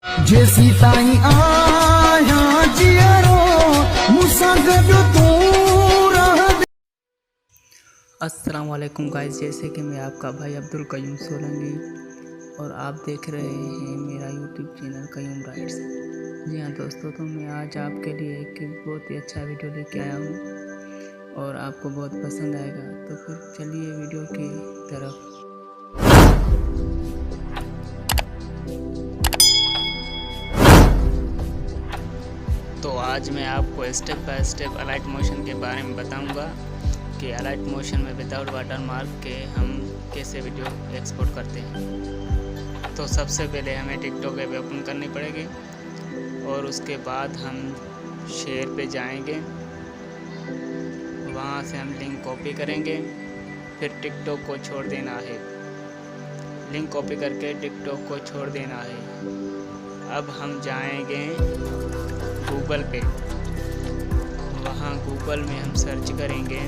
जेसी ताई आया जियरो मुसा गडो तू रह। अस्सलाम वालेकुम गाइस, जैसे कि मैं आपका भाई अब्दुल कयूम सोलंकी और आप देख रहे हैं मेरा यूट्यूब चैनल कयूम राइड्स। जी हाँ दोस्तों, तो मैं आज आपके लिए एक बहुत ही अच्छा वीडियो लेके आया हूँ और आपको बहुत पसंद आएगा। तो फिर चलिए वीडियो की तरफ। तो आज मैं आपको step by step Alight Motion के बारे में बताऊंगा कि अलाइट मोशन में विदाउट वाटर मार्क के हम कैसे वीडियो एक्सपोर्ट करते हैं। तो सबसे पहले हमें टिकटॉक ऐप ओपन करनी पड़ेगी और उसके बाद हम शेयर पे जाएंगे, वहाँ से हम लिंक कॉपी करेंगे, फिर टिकटॉक को छोड़ देना है। लिंक कॉपी करके टिकटॉक को छोड़ देना है। अब हम जाएंगे गूगल पे, वहाँ गूगल में हम सर्च करेंगे।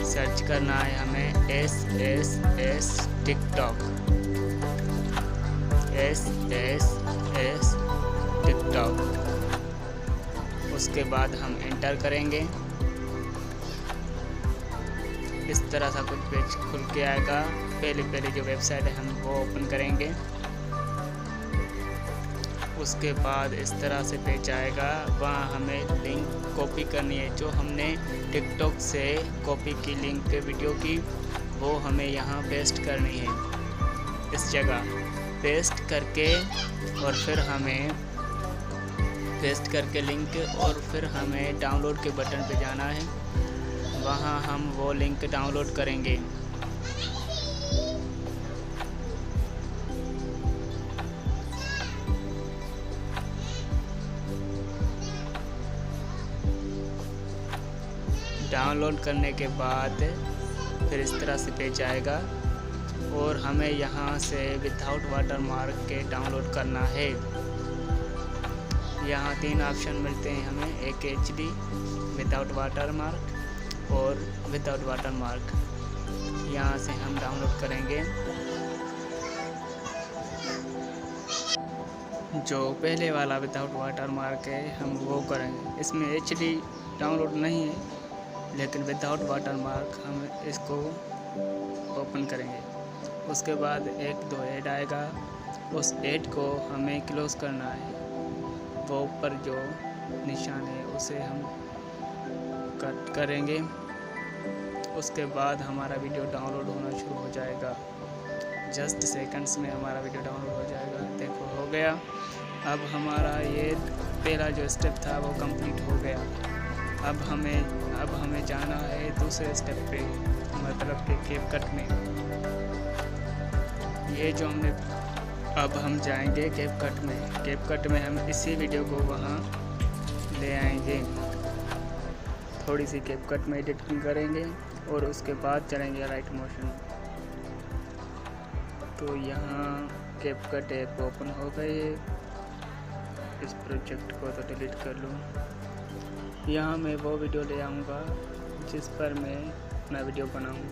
सर्च करना है हमें SSS टिकटॉक, SSS टिकटॉक। उसके बाद हम एंटर करेंगे। इस तरह सा कुछ पेज खुल के आएगा। पहले जो वेबसाइट है हम वो ओपन करेंगे। उसके बाद इस तरह से पेज आएगा, वहाँ हमें लिंक कॉपी करनी है। जो हमने टिकटॉक से कॉपी की लिंक वीडियो की, वो हमें यहाँ पेस्ट करनी है। इस जगह पेस्ट करके और फिर हमें पेस्ट करके लिंक और फिर हमें डाउनलोड के बटन पे जाना है। वहाँ हम वो लिंक डाउनलोड करेंगे। डाउनलोड करने के बाद फिर इस तरह से पेज आएगा और हमें यहाँ से विदाउट वाटर मार्क के डाउनलोड करना है। यहाँ 3 ऑप्शन मिलते हैं हमें, एक HD, विदाउट वाटर मार्क और विदाउट वाटर मार्क। यहाँ से हम डाउनलोड करेंगे। जो पहले वाला विदाउट वाटर मार्क है हम वो करेंगे। इसमें HD डाउनलोड नहीं है, लेकिन विदाउट वाटर मार्क हम इसको ओपन करेंगे। उसके बाद 1-2 ऐड आएगा, उस ऐड को हमें क्लोज करना है। वो ऊपर जो निशान है उसे हम कट करेंगे। उसके बाद हमारा वीडियो डाउनलोड होना शुरू हो जाएगा। जस्ट सेकंड्स में हमारा वीडियो डाउनलोड हो जाएगा। देखो हो गया। अब हमारा ये पहला जो स्टेप था वो कंप्लीट हो गया। अब हमें जाना है दूसरे स्टेप पे, मतलब कि कैपकट में। ये जो हमने अब हम जाएंगे कैपकट में। कैपकट में हम इसी वीडियो को वहाँ ले आएंगे। थोड़ी सी कैपकट में एडिटिंग करेंगे और उसके बाद चलेंगे अलाइट मोशन। तो यहाँ कैपकट ऐप ओपन हो गई है। इस प्रोजेक्ट को तो डिलीट कर लूँ। यहाँ मैं वो वीडियो ले आऊँगा जिस पर मैं अपना वीडियो बनाऊँ,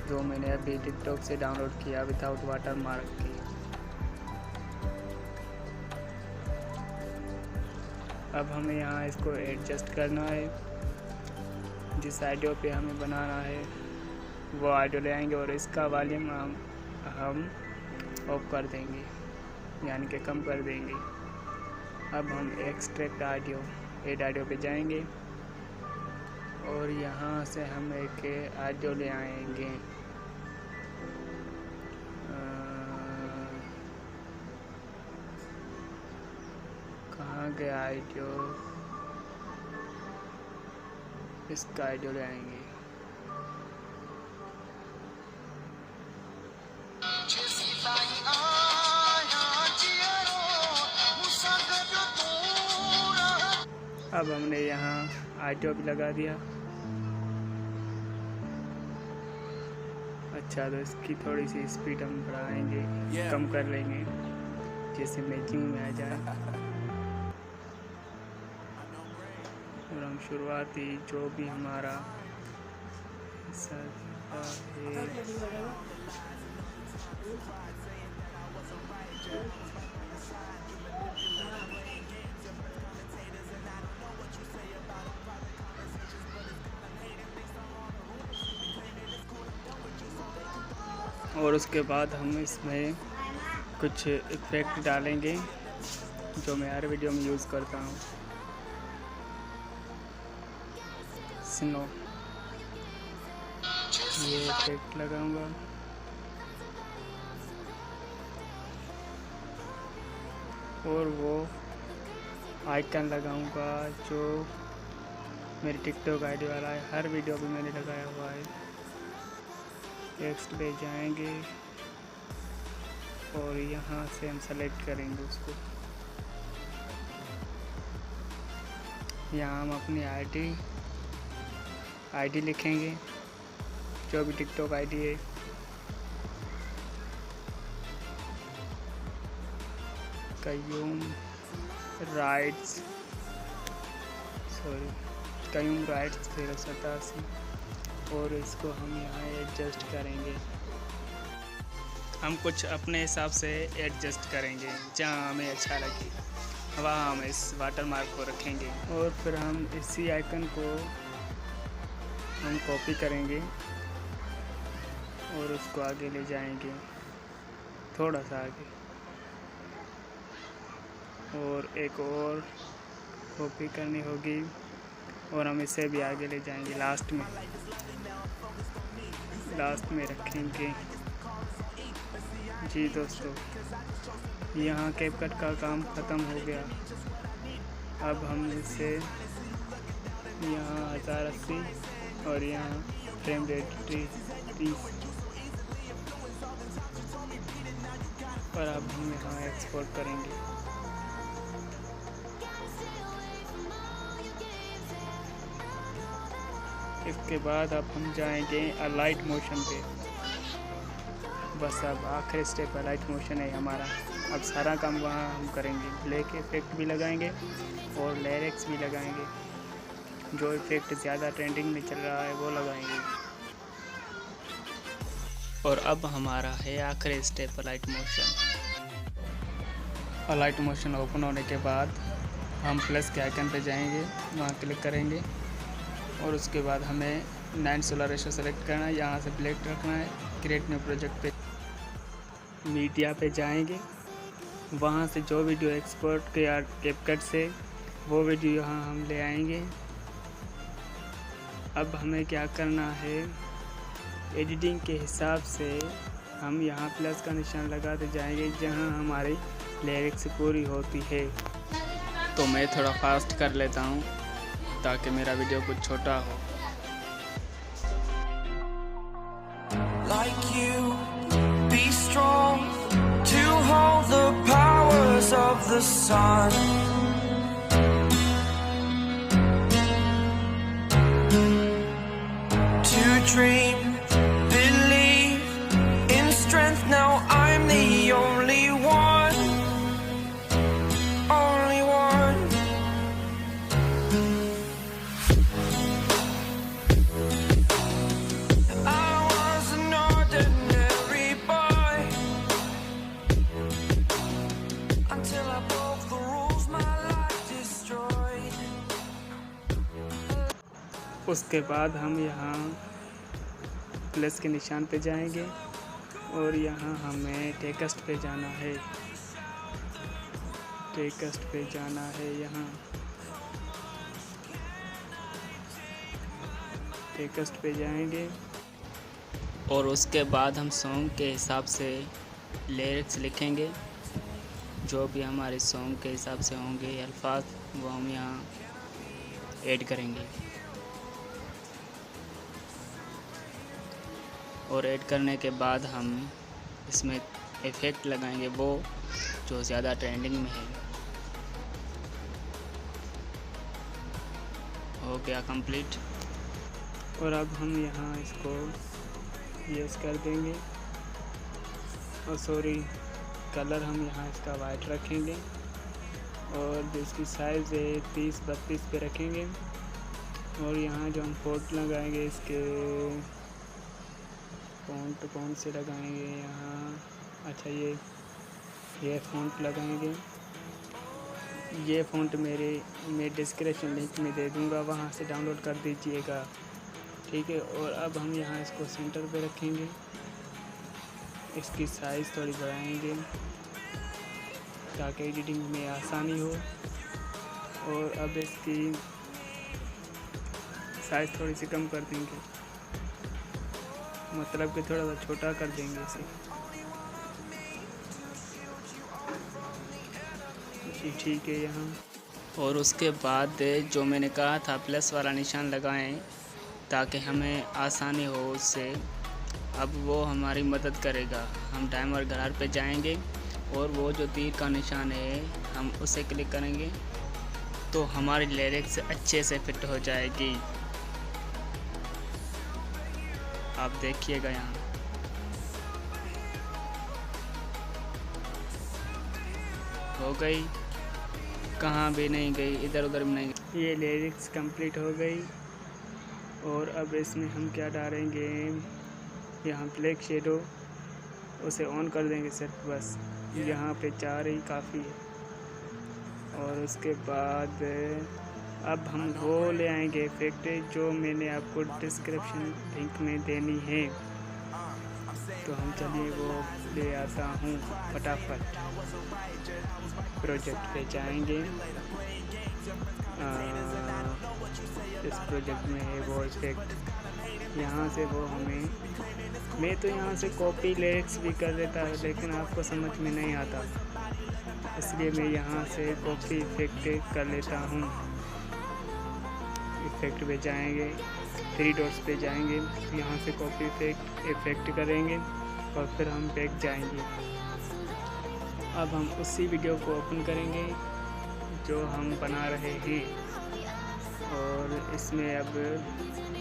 जो मैंने अभी टिकटॉक से डाउनलोड किया विदाउट वाटर मार्क की। अब हमें यहाँ इसको एडजस्ट करना है। जिस ऑडियो पे हमें बनाना है वो ऑडियो ले आएंगे और इसका वॉल्यूम हम ऑफ कर देंगे, यानी कि कम कर देंगे। अब हम एक्सट्रैक्ट ऑडियो ऐड ऑडियो पे जाएंगे और यहाँ से हम एक ऑडियो ले आएंगे। कहाँ गया ऑडियो? इसका ऑडियो ले आएंगे। अब हमने यहाँ ऑडियो भी लगा दिया। अच्छा, तो इसकी थोड़ी सी स्पीड हम बढ़ाएंगे, कम कर लेंगे, जैसे मैचिंग में आ जाए। और हम शुरुआती जो भी हमारा हिस्सा है और उसके बाद हम इसमें कुछ इफेक्ट डालेंगे जो मैं हर वीडियो में यूज़ करता हूँ। स्नो ये इफेक्ट लगाऊंगा और वो आइकन लगाऊंगा जो मेरी टिकटॉक आईडी वाला है, हर वीडियो पे मैंने लगाया हुआ है। टेक्स्ट पे जाएंगे और यहाँ से हम सेलेक्ट करेंगे उसको। यहाँ हम अपनी आईडी लिखेंगे, जो भी टिकटॉक आईडी है। कयूम राइट्स 087 और इसको हम यहाँ एडजस्ट करेंगे। हम कुछ अपने हिसाब से एडजस्ट करेंगे, जहाँ हमें अच्छा लगे वहाँ हम इस वाटर मार्क को रखेंगे। और फिर हम इसी आइकन को हम कॉपी करेंगे और उसको आगे ले जाएंगे, थोड़ा सा आगे, और एक और कॉपी करनी होगी और हम इसे भी आगे ले जाएंगे। लास्ट में रखेंगे। जी दोस्तों, यहाँ कैपकट का काम ख़त्म हो गया। अब हम इसे यहाँ 1080 और यहाँ फ्रेम रेट 30 पर अब हम यहाँ एक्सपोर्ट करेंगे। इसके बाद अब हम जाएंगे अलाइट मोशन पे। बस अब आखिरी स्टेप अलाइट मोशन है हमारा। अब सारा काम वहाँ हम करेंगे। ब्लैक इफेक्ट भी लगाएंगे और लिरिक्स भी लगाएंगे। जो इफेक्ट ज़्यादा ट्रेंडिंग में चल रहा है वो लगाएंगे। और अब हमारा है आखिरी step Alight Motion. Alight Motion open होने के बाद हम प्लस के आइकन पे जाएंगे, वहाँ क्लिक करेंगे और उसके बाद हमें 9:16 रेशो सेलेक्ट करना है। यहाँ से ब्लैक रखना है। क्रिएट न्यू प्रोजेक्ट पे मीडिया पे जाएंगे, वहाँ से जो वीडियो एक्सपोर्ट किया कैपकट से वो वीडियो यहाँ हम ले आएंगे। अब हमें क्या करना है, एडिटिंग के हिसाब से हम यहाँ प्लस का निशान लगाते जाएंगे जहाँ हमारी लिरिक्स पूरी होती है। तो मैं थोड़ा फास्ट कर लेता हूँ ताकि मेरा वीडियो कुछ छोटा हो। Like you, be strong to hold the powers of the sun. To dream, believe in strength. Now I'm the only one, only one. उसके बाद हम यहाँ प्लस के निशान पे जाएंगे और यहाँ हमें टेक्स्ट पे जाना है। टेक्स्ट पे जाना है, यहाँ टेक्स्ट पे जाएंगे और उसके बाद हम सॉन्ग के हिसाब से लिरिक्स लिखेंगे। जो भी हमारे सॉन्ग के हिसाब से होंगे अल्फाज वो हम यहाँ ऐड करेंगे। और ऐड करने के बाद हम इसमें इफ़ेक्ट लगाएंगे वो जो ज़्यादा ट्रेंडिंग में है। हो गया कंप्लीट। और अब हम यहाँ इसको यस कर देंगे और सॉरी कलर हम यहाँ इसका वाइट रखेंगे और जिसकी साइज़ है 30-32 पे रखेंगे। और यहाँ जो हम फोट लगाएंगे इसके फ़ॉन्ट कौन से लगाएंगे, यहाँ अच्छा, ये फ़ॉन्ट लगाएंगे। ये फ़ॉन्ट मैं डिस्क्रिप्शन लिंक में दे दूँगा, वहाँ से डाउनलोड कर दीजिएगा, ठीक है। और अब हम यहाँ इसको सेंटर पे रखेंगे, इसकी साइज़ थोड़ी बढ़ाएंगे ताकि एडिटिंग में आसानी हो। और अब इसकी साइज़ थोड़ी सी कम कर देंगे, मतलब कि थोड़ा सा छोटा कर देंगे इसे। जी ठीक है यहाँ। और उसके बाद जो मैंने कहा था प्लस वाला निशान लगाएं ताकि हमें आसानी हो उससे, अब वो हमारी मदद करेगा। हम टाइमर घरार पे जाएंगे और वो जो तीर का निशान है हम उसे क्लिक करेंगे तो हमारी लिरिक्स अच्छे से फिट हो जाएगी। आप देखिएगा यहाँ हो गई, कहाँ भी नहीं गई, इधर उधर भी नहीं गई। ये लिरिक्स कंप्लीट हो गई। और अब इसमें हम क्या डालेंगे, यहाँ ब्लैक शेडो उसे ऑन कर देंगे सिर्फ, बस यहाँ पे 4 ही काफ़ी है। और उसके बाद अब हम वो ले आएंगे इफेक्ट जो मैंने आपको डिस्क्रिप्शन लिंक में देनी है। तो हम चलिए वो ले आता हूँ फटाफट। प्रोजेक्ट पे जाएंगे, इस प्रोजेक्ट में है वो इफेक्ट, यहाँ से वो हमें, मैं तो यहाँ से कॉपी लिरिक्स भी कर देता है लेकिन आपको समझ में नहीं आता, इसलिए मैं यहाँ से कॉपी इफेक्ट कर लेता हूँ। इफेक्ट पे जाएंगे, 3 डॉट्स पे जाएंगे, यहाँ से कॉपी इफेक्ट करेंगे और फिर हम बैक जाएंगे। अब हम उसी वीडियो को ओपन करेंगे जो हम बना रहे हैं और इसमें अब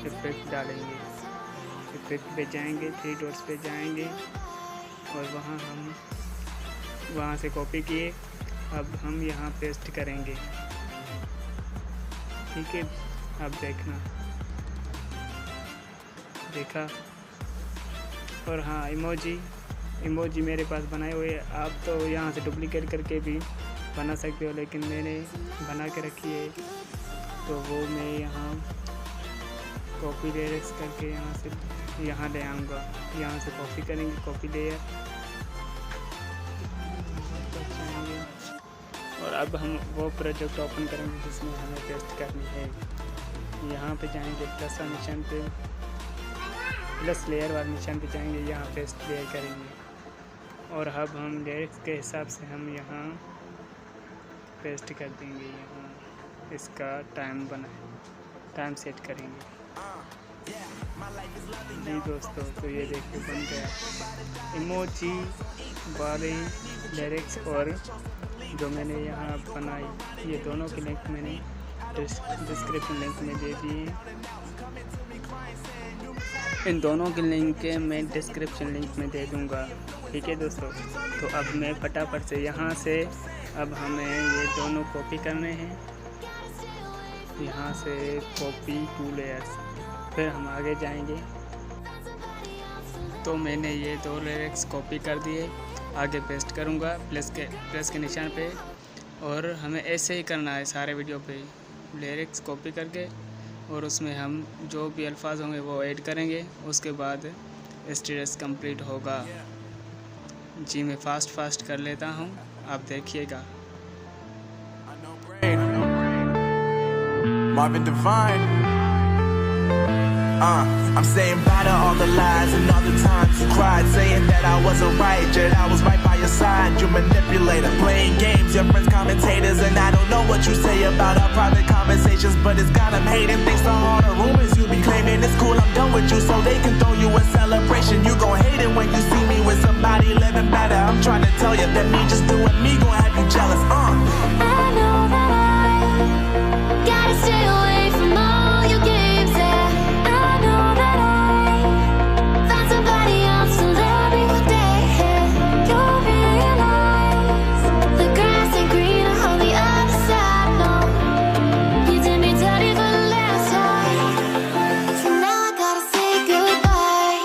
इफेक्ट डालेंगे। इफेक्ट पे जाएंगे, 3 डॉट्स पे जाएंगे और वहाँ से कॉपी किए, अब हम यहाँ पेस्ट करेंगे, ठीक है। अब देखना, देखा। और हाँ, इमोजी मेरे पास बनाए हुए, आप तो यहाँ से डुप्लीकेट करके भी बना सकते हो, लेकिन मैंने बना के रखी है तो वो मैं यहाँ कॉपी लिरिक्स करके यहाँ से यहाँ ले आऊँगा। यहाँ से कॉपी करेंगे, कॉपी लेयर, और अब हम वो प्रोजेक्ट ओपन करेंगे जिसमें हमें पेस्ट करनी है। यहाँ पे जाएंगे प्लस वाले निशान पे, प्लस लेयर वाले निशान पे जाएंगे, यहाँ पेस्ट लेयर करेंगे और अब हम लिरिक्स के हिसाब से हम यहाँ पेस्ट कर देंगे। यहाँ इसका टाइम सेट करेंगे। जी दोस्तों, तो ये देखिए बन गया इमोजी वाले लिरिक्स, और जो मैंने यहाँ बनाई ये दोनों के लिंक मैंने डिस्क्रिप्शन लिंक में दे दिए। इन दोनों के लिंक मैं डिस्क्रिप्शन लिंक में दे दूँगा, ठीक है दोस्तों। तो अब मैं फटाफट से यहाँ से अब हमें ये दोनों कॉपी करने हैं, यहाँ से कॉपी 2 लेयर्स, फिर हम आगे जाएंगे। तो मैंने ये 2 लिरिक्स कॉपी कर दिए, आगे पेस्ट करूँगा प्लस के निशान पे, और हमें ऐसे ही करना है सारे वीडियो पे, लिरिक्स कॉपी करके और उसमें हम जो भी अल्फाज होंगे वो ऐड करेंगे, उसके बाद स्टेटस कंप्लीट होगा। जी मैं फास्ट कर लेता हूँ, आप देखिएगा। Marvin Devine. I'm saying bye to all the lies and all the times you cried, saying that I wasn't right, yet I was right by your side. You manipulator, playing games, your friends commentators, and I don't know what you say about our private conversations, but it's got them hating. Thanks to all the rumors you be claiming, it's cool, I'm done with you, so they can throw you a celebration. You gon' hate it when you see me with somebody living better. I'm trying to tell you that me just doing me gon' have you jealous. I know that I gotta stay away from all your games, yeah. I know that I found somebody else to love me one day, yeah. You'll realize the grass ain't greener on the other side, no. You did me dirty for the last time, so now I gotta say goodbye.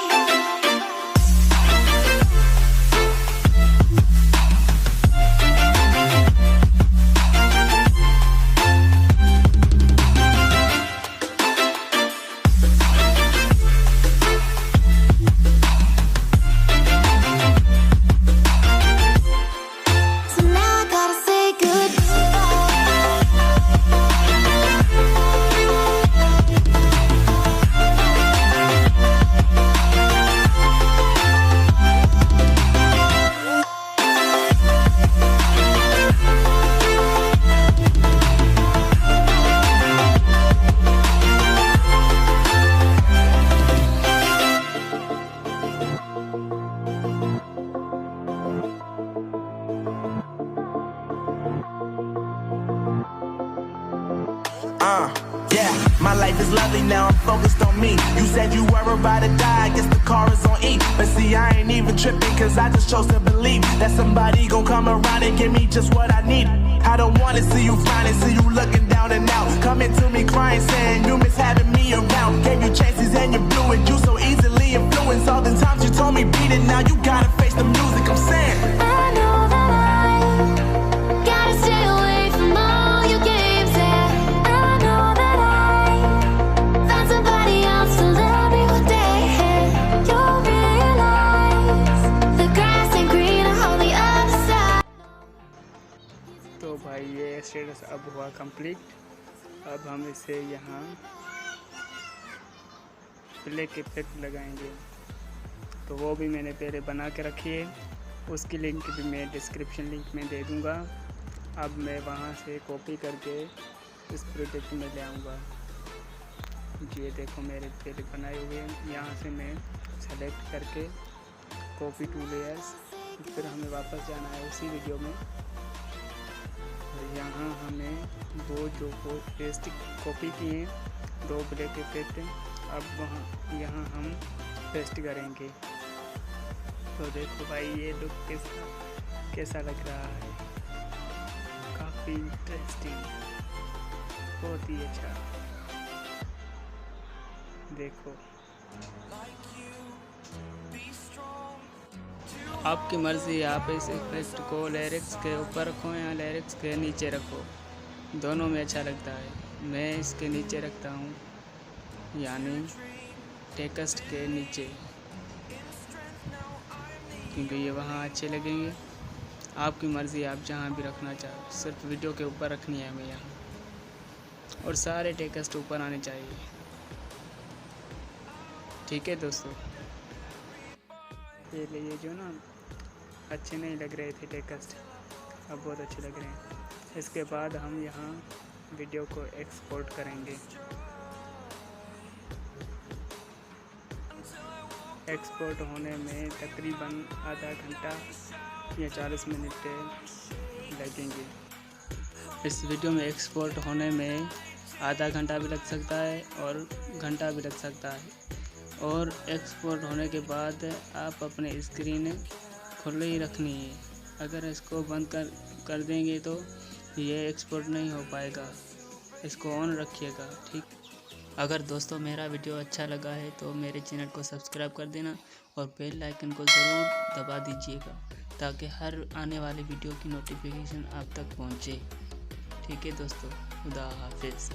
My life is lovely now, I'm focused on me. You said you were about to die, I guess the car is on E. But see, I ain't even tripping, cause I just chose to believe that somebody gon' come around and give me just what I need. I don't wanna see you frowning, see you looking down and out, coming to me crying, saying you miss having me around. Gave you chances and you blew it, you so easily influenced. All the times you told me beat it, now you gotta face the music. I'm saying I know that I gotta stay away from all your games. Yeah, I know that I found somebody else to love me one day. You'll realize the grass ain't greener on the other side. तो भाई ये status अब हुआ complete. अब हम इसे यहाँ black effect लगाएंगे, तो वो भी मैंने पहले बना के रखी है, उसकी लिंक भी मैं डिस्क्रिप्शन लिंक में दे दूँगा। अब मैं वहाँ से कॉपी करके इस प्रोजेक्ट में ले आऊँगा। ये देखो मेरे पहले बनाए हुए हैं, यहाँ से मैं सेलेक्ट करके कॉपी टू लेयर्स, फिर हमें वापस जाना है उसी वीडियो में। यहाँ हमें वो जो पेस्ट कॉपी किए हैं 2 ब्लैक इफेक्ट, अब वहाँ यहाँ हम पेस्ट करेंगे। तो देखो भाई ये लुक कैसा लग रहा है, काफ़ी इंटरेस्टिंग, बहुत ही अच्छा। देखो आपकी मर्ज़ी, आप इस इफेक्ट को लिरिक्स के ऊपर रखो या लिरिक्स के नीचे रखो, दोनों में अच्छा लगता है। मैं इसके नीचे रखता हूँ, यानी टेक्स्ट के नीचे, क्योंकि ये वहाँ अच्छे लगेंगे। आपकी मर्ज़ी, आप जहाँ भी रखना चाहो, सिर्फ वीडियो के ऊपर रखनी है हमें यहाँ, और सारे टेक्स्ट ऊपर आने चाहिए। ठीक है दोस्तों, पहले ये जो ना अच्छे नहीं लग रहे थे टेक्स्ट, अब बहुत अच्छे लग रहे हैं। इसके बाद हम यहाँ वीडियो को एक्सपोर्ट करेंगे। एक्सपोर्ट होने में तकरीबन आधा घंटा या 40 मिनट लगेंगे। इस वीडियो में एक्सपोर्ट होने में आधा घंटा भी लग सकता है और घंटा भी लग सकता है। और एक्सपोर्ट होने के बाद आप अपने स्क्रीन खुली ही रखनी है। अगर इसको बंद कर देंगे तो ये एक्सपोर्ट नहीं हो पाएगा, इसको ऑन रखिएगा। ठीक, अगर दोस्तों मेरा वीडियो अच्छा लगा है तो मेरे चैनल को सब्सक्राइब कर देना और बेल आइकन को ज़रूर दबा दीजिएगा, ताकि हर आने वाली वीडियो की नोटिफिकेशन आप तक पहुंचे। ठीक है दोस्तों, खुदा हाफिज़।